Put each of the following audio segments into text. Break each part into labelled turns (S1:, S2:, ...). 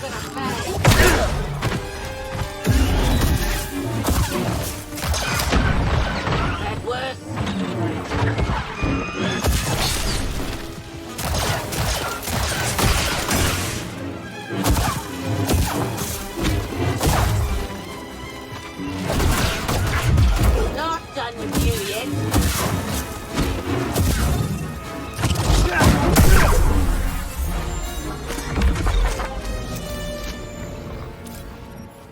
S1: gonna pay. That worse? Not done with you yet.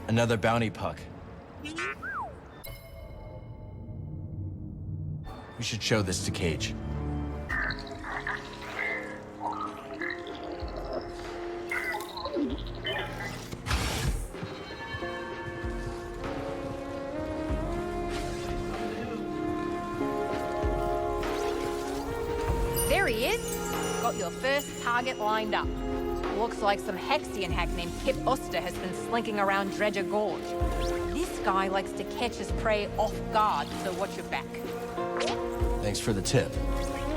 S2: Another bounty puck. We should show this to Caij.
S3: There he is. Got your first target lined up. Looks like some Hexian hack named Kip Ostar has been slinking around Dredger Gorge. This guy likes to catch his prey off guard, so watch your back.
S2: Thanks for the tip.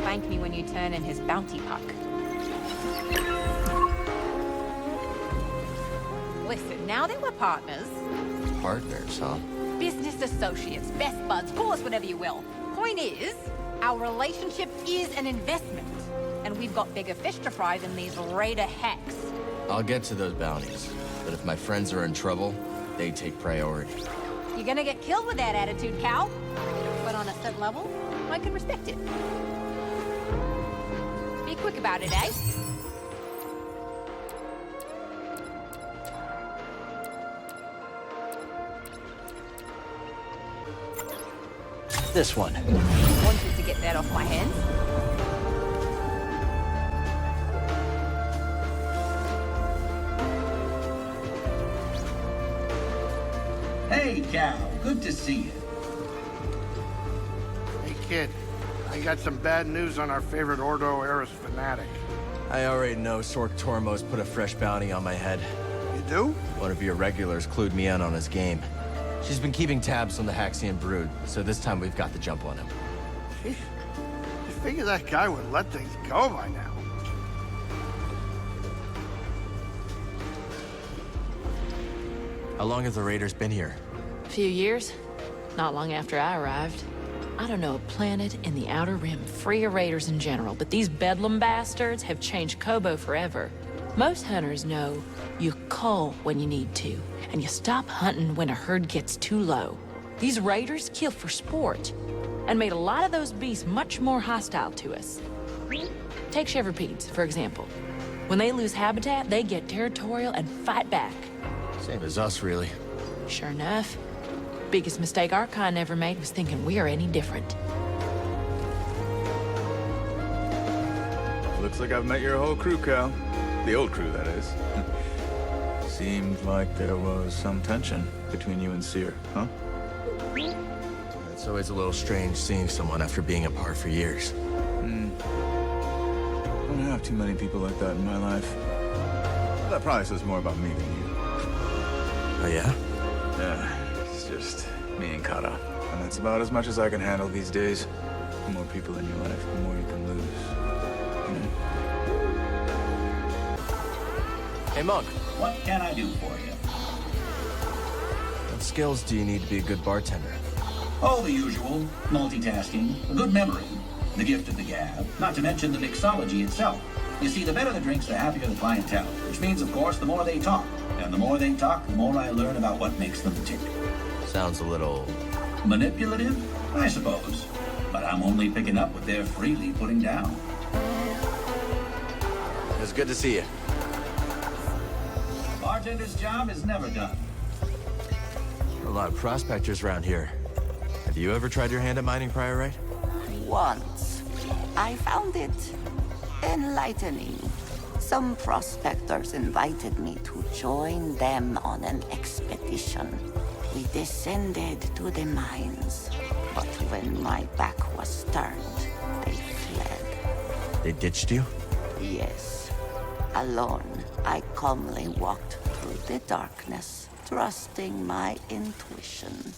S3: Thank me when you turn in his bounty puck. Listen, now that we're partners...
S2: Partners, huh?
S3: Business associates, best buds, call us whatever you will. Point is, our relationship is an investment. And we've got bigger fish to fry than these raider hacks.
S2: I'll get to those bounties, but if my friends are in trouble, they take priority.
S3: You're gonna get killed with that attitude, Cal. But on a certain level, I can respect it. Be quick about it, eh?
S2: This one.
S3: Wanted to get that off my hands.
S4: Hey, Cal. Good to see you.
S5: Hey, kid. I got some bad news on our favorite Ordo Eris fanatic.
S2: I already know Sork Tormos put a fresh bounty on my head.
S5: You do?
S2: One of your regulars clued me in on his game. She's been keeping tabs on the Haxian brood, so this time we've got the jump on him.
S5: Jeez. You figure that guy would let things go by now.
S2: How long have the Raiders been here?
S6: A few years. Not long after I arrived. I don't know a planet in the Outer Rim free of raiders in general, but these bedlam bastards have changed Kobo forever. Most hunters know you cull when you need to, and you stop hunting when a herd gets too low. These raiders kill for sport, and made a lot of those beasts much more hostile to us. Take Shepherd-Pedes, for example. When they lose habitat, they get territorial and fight back.
S2: Same as us, really.
S6: Sure enough. Biggest mistake our kind ever made was thinking we are any different.
S7: Looks like I've met your whole crew, Cal. The old crew, that is. Seemed like there was some tension between you and Seer, huh?
S2: It's always a little strange seeing someone after being apart for years.
S7: Don't have too many people like that in my life. That probably says more about me than you.
S2: Oh, yeah?
S7: Yeah, it's just me and Kara. And that's about as much as I can handle these days. The more people in your life, the more you can lose. You know?
S2: Hey, Monk.
S4: What can I do for you?
S2: What skills do you need to be a good bartender?
S4: Oh, the usual. Multitasking, a good memory, the gift of the gab, not to mention the mixology itself. You see, the better the drinks, the happier the clientele, which means, of course, the more they talk. And the more they talk, the more I learn about what makes them tick.
S2: Sounds a little...
S4: Manipulative? I suppose. But I'm only picking up what they're freely putting down.
S2: It was good to see you.
S4: Bartender's job is never done.
S2: A lot of prospectors around here. Have you ever tried your hand at mining priorite?
S8: Once. I found it enlightening. Some prospectors invited me to join them on an expedition. We descended to the mines, but when my back was turned, they fled.
S2: They ditched you?
S8: Yes. Alone, I calmly walked through the darkness, trusting my intuition.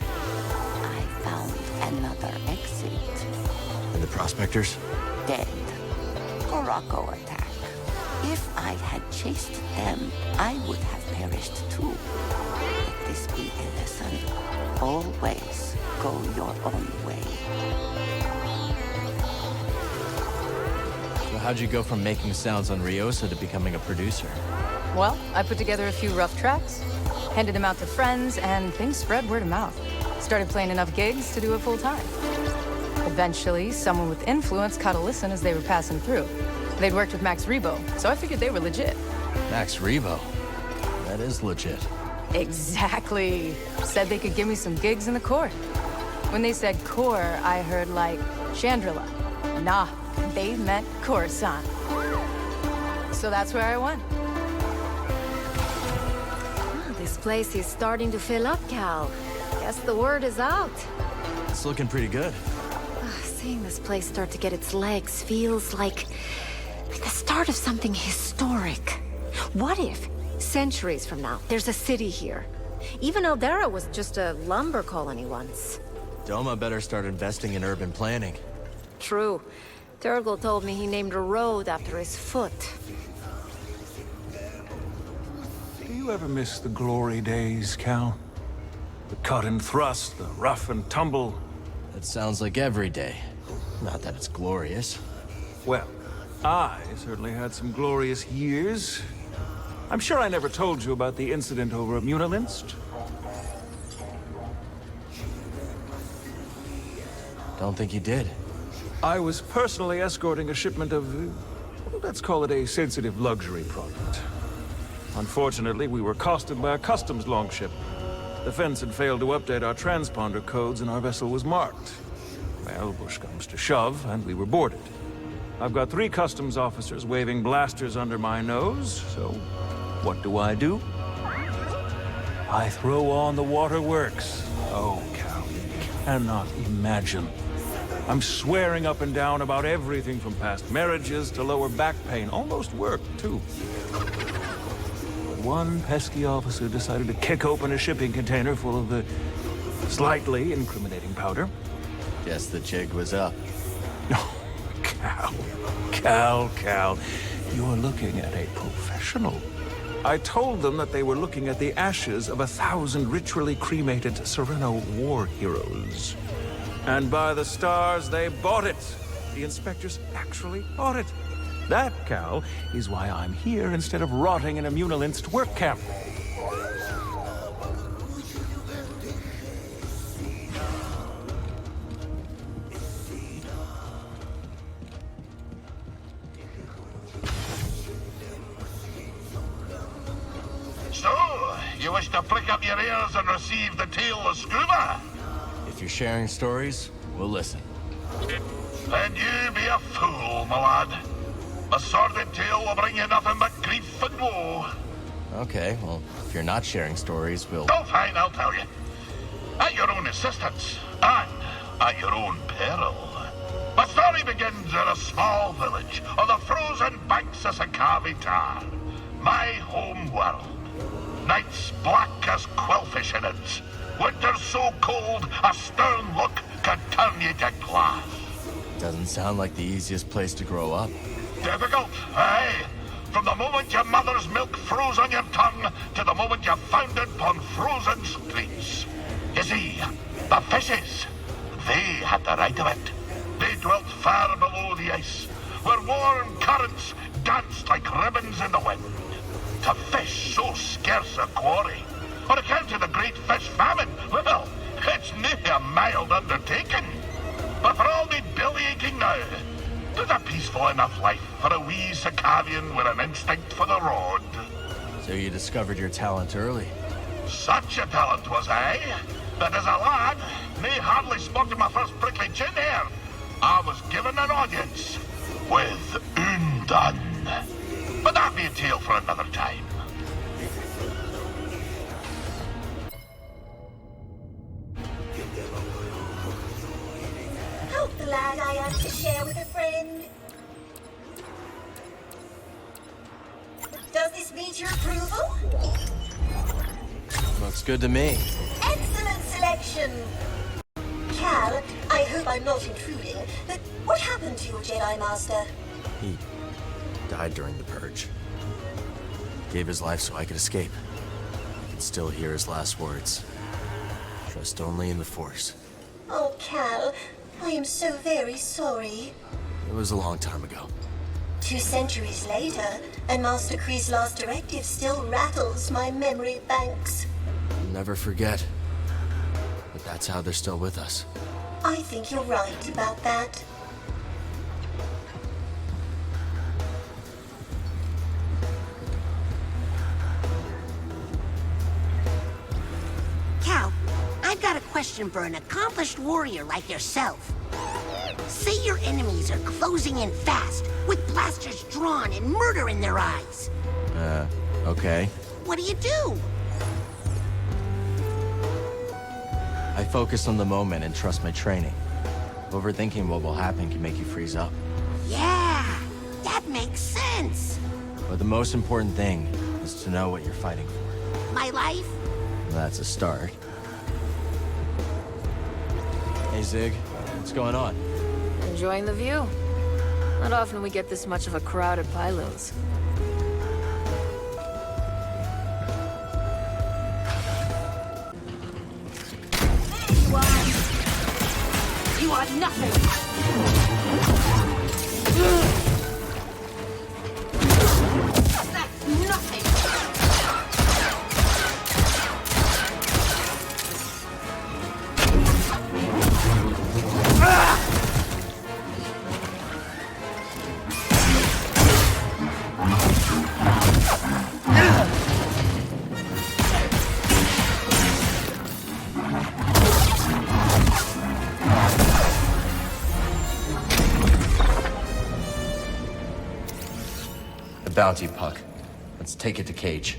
S8: I found another exit.
S2: And the prospectors?
S8: Dead. Morocco attack. If I had chased them, I would have perished too. Let this be a lesson. Always go your own way.
S2: So how'd you go from making sounds on Ryosa to becoming a producer?
S9: Well, I put together a few rough tracks, handed them out to friends, and things spread word of mouth. Started playing enough gigs to do it full time. Eventually, someone with influence caught a listen as they were passing through. They'd worked with Max Rebo, so I figured they were legit.
S2: Max Rebo? That is legit.
S9: Exactly. Said they could give me some gigs in the Corps. When they said Corps, I heard like Chandrila. Nah, they meant Coruscant. So that's where I went.
S10: This place is starting to fill up, Cal. Guess the word is out.
S2: It's looking pretty good.
S10: Seeing this place start to get its legs feels like the start of something historic. What if, centuries from now, there's a city here? Even Eldera was just a lumber colony once.
S2: Doma better start investing in urban planning.
S10: True. Turgle told me he named a road after his foot.
S11: Do you ever miss the glory days, Cal? The cut and thrust, the rough and tumble.
S2: That sounds like every day. Not that it's glorious.
S11: Well, I certainly had some glorious years. I'm sure I never told you about the incident over at Munilinst.
S2: Don't think you did.
S11: I was personally escorting a shipment of, let's call it a sensitive luxury product. Unfortunately, we were accosted by a customs longship. The fence had failed to update our transponder codes and our vessel was marked. Well, push comes to shove, and we were boarded. I've got 3 customs officers waving blasters under my nose, so what do? I throw on the waterworks. Oh, Cal, you cannot imagine. I'm swearing up and down about everything from past marriages to lower back pain. Almost worked, too. One pesky officer decided to kick open a shipping container full of the slightly incriminating powder.
S2: Guess the jig was up.
S11: Oh, Cal, you're looking at a professional. I told them that they were looking at the ashes of 1,000 ritually cremated Sereno war heroes. And by the stars, they bought it. The inspectors actually bought it. That, Cal, is why I'm here instead of rotting in a Munilinst work camp.
S12: So, you wish to prick up your ears and receive the tale of Skoova?
S2: If you're sharing stories, we'll listen.
S12: Then you be a fool, my lad. A sordid tale will bring you nothing but grief and woe.
S2: Okay, well, if you're not sharing stories, we'll...
S12: Oh, fine, I'll tell you. At your own assistance, and at your own peril. My story begins in a small village on the frozen banks of Caij, my home world. Nights black as quillfish innards. Winter so cold, a stern look can turn you to glass.
S2: Doesn't sound like the easiest place to grow up.
S12: Difficult, aye. From the moment your mother's milk froze on your tongue to the moment you foundered upon frozen streets. You see, the fishes, they had the right of it. They dwelt far below the ice, where warm currents danced like ribbons in the wind. To fish so scarce a quarry, on account of the great fish famine, well, it's nearly a mild undertaking. But for all me belly aching now, there's a peaceful enough life for a wee Sokovian with an instinct for the road.
S2: So you discovered your talent early.
S12: Such a talent was I, that as a lad, me hardly sported my first prickly chin hair. I was given an audience with Undan. But that'll be a tale for another time.
S13: How glad I am to share with a friend. Does this meet your approval?
S2: Looks good to me.
S13: Excellent selection. Cal, I hope I'm not intruding, but what happened to your Jedi Master?
S2: He died during the Purge. Gave his life so I could escape. I can still hear his last words. Trust only in the Force.
S13: Oh, Cal, I am so very sorry.
S2: It was a long time ago.
S13: 2 centuries later, and Master Kree's last directive still rattles my memory banks.
S2: I'll never forget. But that's how they're still with us.
S13: I think you're right about that.
S14: Cal, I've got a question for an accomplished warrior like yourself. Say your enemies are closing in fast, with blasters drawn and murder in their eyes.
S2: Okay.
S14: What do?
S2: I focus on the moment and trust my training. Overthinking what will happen can make you freeze up.
S14: Yeah, that makes sense.
S2: But the most important thing is to know what you're fighting for.
S14: My life?
S2: That's a start. Hey, Zig. What's going on?
S6: Enjoying the view. Not often we get this much of a crowd at Pylo's.
S1: You are nothing! That's nothing!
S2: Bounty puck. Let's take it to Caij.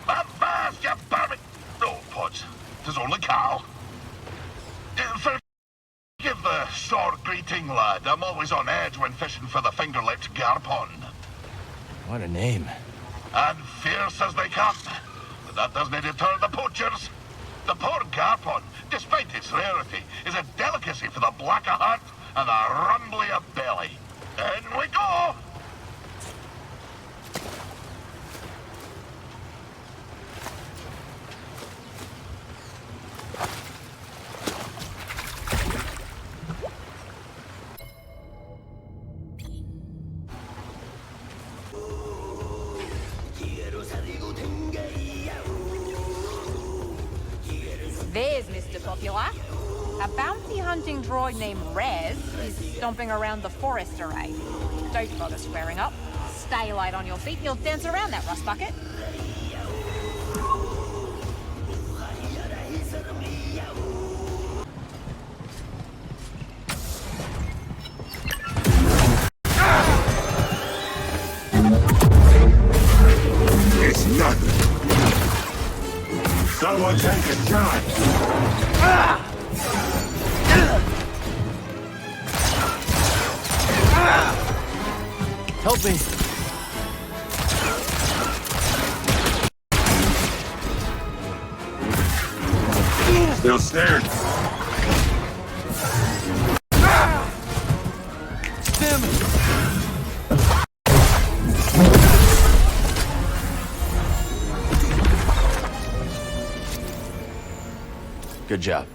S12: Avast, you barmy... No, Pods. 'Tis only Cal. Forgive the sore greeting, lad. I'm always on edge when fishing for the finger-lipped garpon.
S2: What a name.
S12: And fierce as they come. But that doesn't deter the poachers. The poor garpon, despite its rarity, is a delicacy for the black of heart and the rumbly of belly. In we go!
S3: There's Mr. Popular. A bounty hunting droid named Rez is stomping around the forest array. Don't bother squaring up. Stay light on your feet and you'll dance around that rust bucket.
S12: It's nothing. Someone take a shot.
S2: Help me.
S12: Still staring.
S2: Stim! Good job.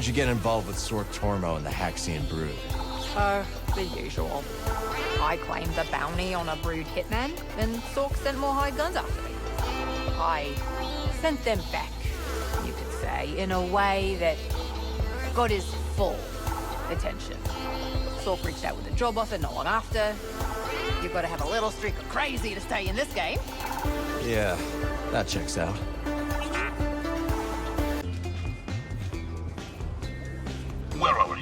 S2: How'd you get involved with Sork Tormo and the Haxian Brood?
S3: Oh, the usual. I claimed the bounty on a Brood hitman, and Sork sent more hired guns after me. I sent them back, you could say, in a way that got his full attention. Sork reached out with a job offer not long after. You've got to have a little streak of crazy to stay in this game.
S2: Yeah, that checks out.
S12: Where are we?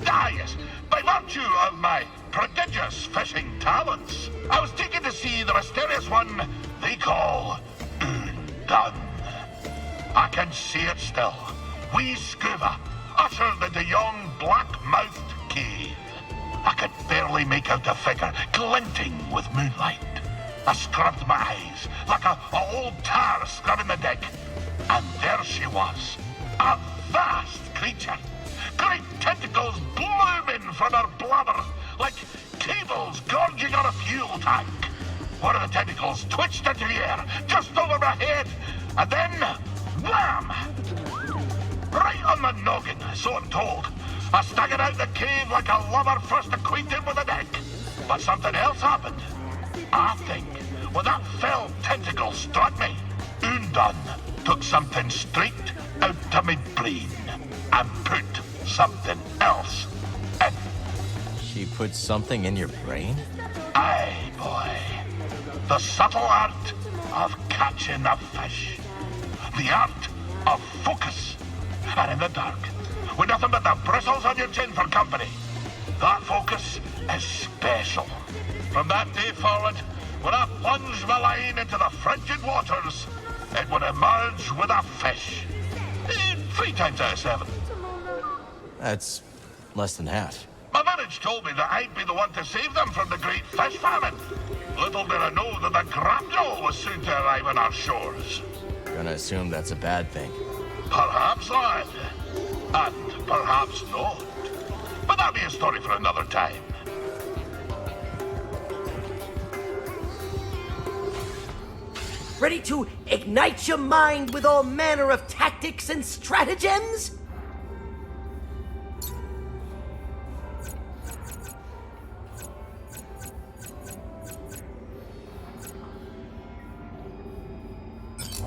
S12: Ah, yes. By virtue of my prodigious fishing talents, I was taken to see the mysterious one they call Undone. I can see it still. Wee Skoova, ushered into yon black-mouthed cave. I could barely make out the figure, glinting with moonlight. I scrubbed my eyes like a old tar scrubbing the deck. And there she was, a vast creature. Great tentacles blooming from her blubber, like cables gorging on a fuel tank. One of the tentacles twitched into the air, just over my head, and then, wham! Right on my noggin, so I'm told. I staggered out the cave like a lover first acquainted with a deck. But something else happened. I think when that fell tentacle struck me, Undone took something straight out of my brain and put something else in.
S2: She put something in your brain?
S12: Aye, boy. The subtle art of catching a fish. The art of focus. And in the dark, with nothing but the bristles on your chin for company, that focus is special. From that day forward, when I plunged my line into the frigid waters, it would emerge with a fish. 3 times out of 7.
S2: That's less than half.
S12: My village told me that I'd be the one to save them from the great fish famine. Little did I know that the grapnel was soon to arrive on our shores.
S2: Gonna assume that's a bad thing.
S12: Perhaps, lad. And perhaps not. But that'll be a story for another time.
S15: Ready to ignite your mind with all manner of tactics and stratagems?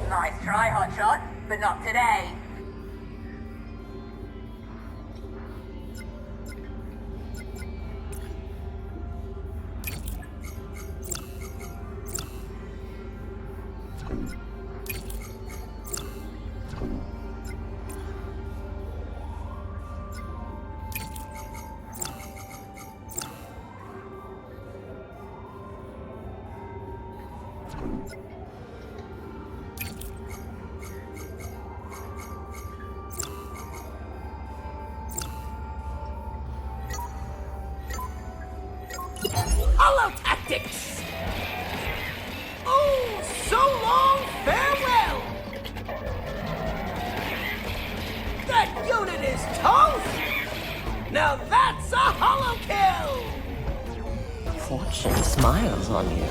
S3: Nice try, Hotshot, but not today.
S15: Holotactics! Oh, so long farewell! That unit is toast! Now that's a holo kill!
S8: Fortune smiles on you.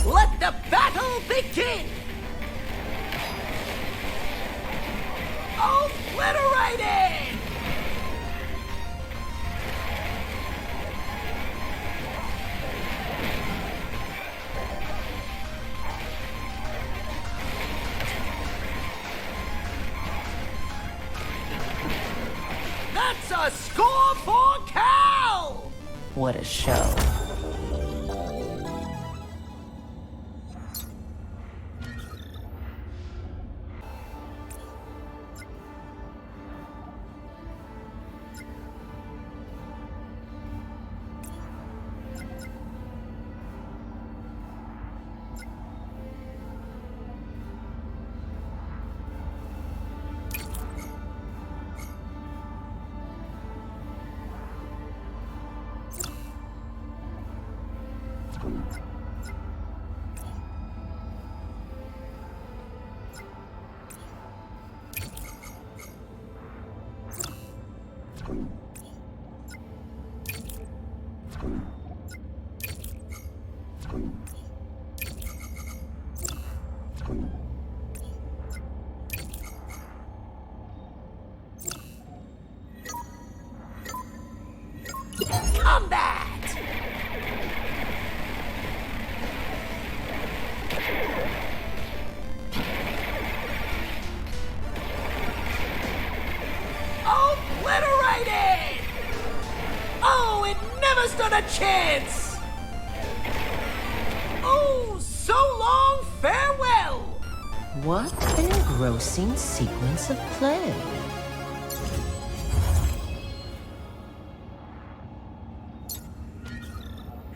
S15: Let the battle begin! That's a score for Cal!
S8: What a show.
S15: Combat! Obliterated! Oh, it never stood a chance! Oh, so long farewell!
S16: What an engrossing sequence of play.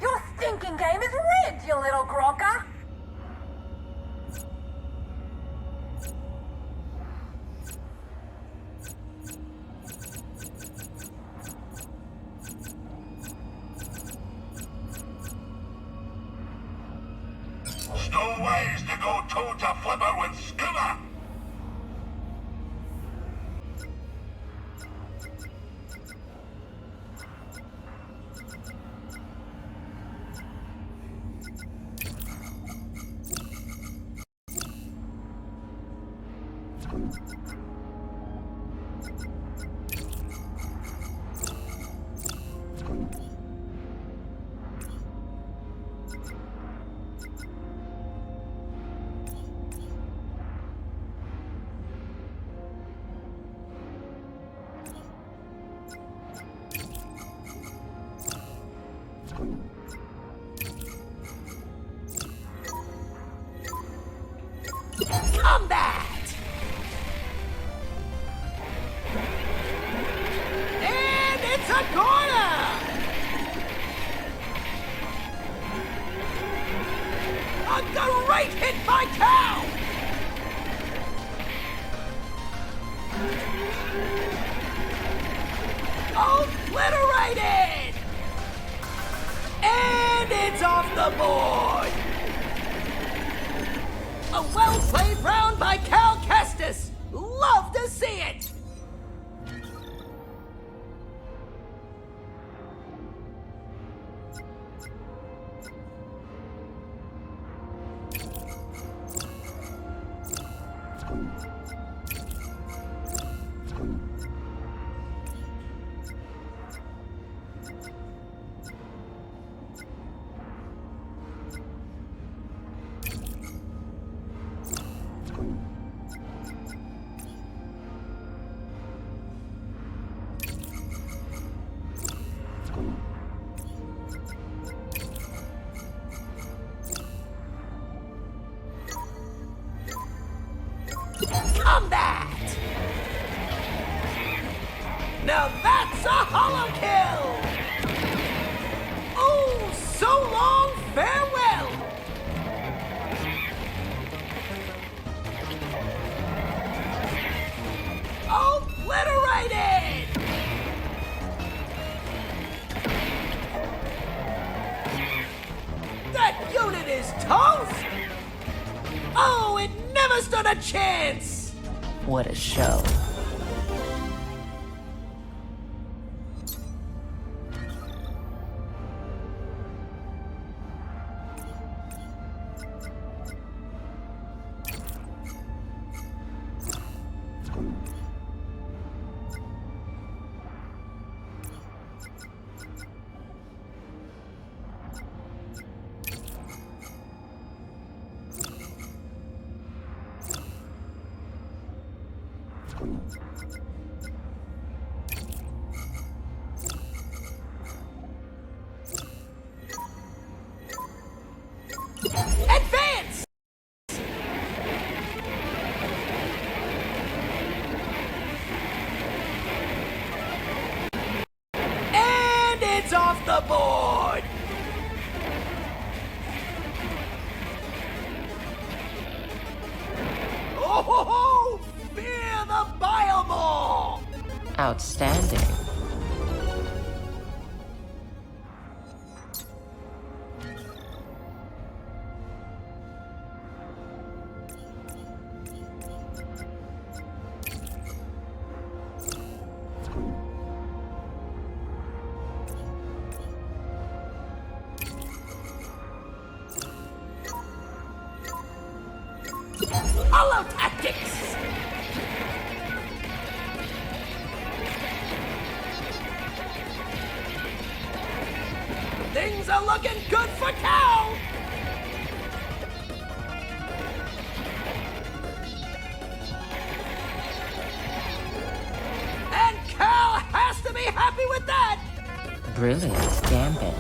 S3: Your stinking game is rigged, you little gronka!
S12: Stowaways to go toe to flipper with Skoova.
S15: Combat! And it's a corner! A great hit by Cal! Obliterated! And it's off the board! A well-played round by Cal Kestis! Love to see it! Combat! Now that's a holo kill! Oh, so long farewell! Obliterated! That unit is toast! Oh, it never stood a chance!
S16: What a show.
S15: aboard! Oh, fear the Biomore!
S16: Outstanding.
S15: Holotactics! Things are looking good for Cal! And Cal has to be happy with that!
S16: Brilliant gambit.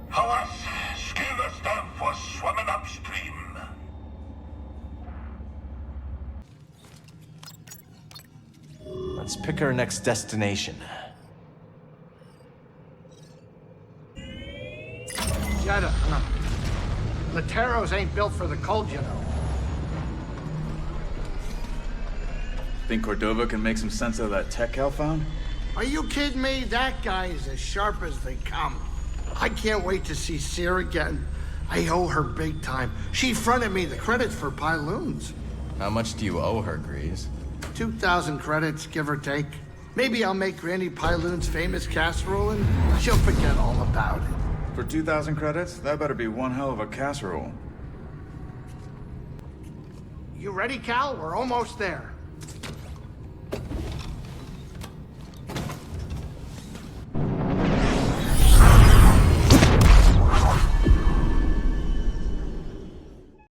S12: However, Skoova's down for swimming upstream.
S2: Let's pick our next destination.
S5: Jedha. Lateros ain't built for the cold, you know.
S7: Think Cordova can make some sense of that tech Cal found?
S5: Are you kidding me? That guy is as sharp as they come. I can't wait to see Seer again. I owe her big time. She fronted me the credits for Pyloons.
S2: How much do you owe her, Grease?
S5: 2,000 credits, give or take. Maybe I'll make Granny Pyloon's famous casserole and she'll forget all about it.
S7: For 2,000 credits? That better be one hell of a casserole.
S5: You ready, Cal? We're almost there.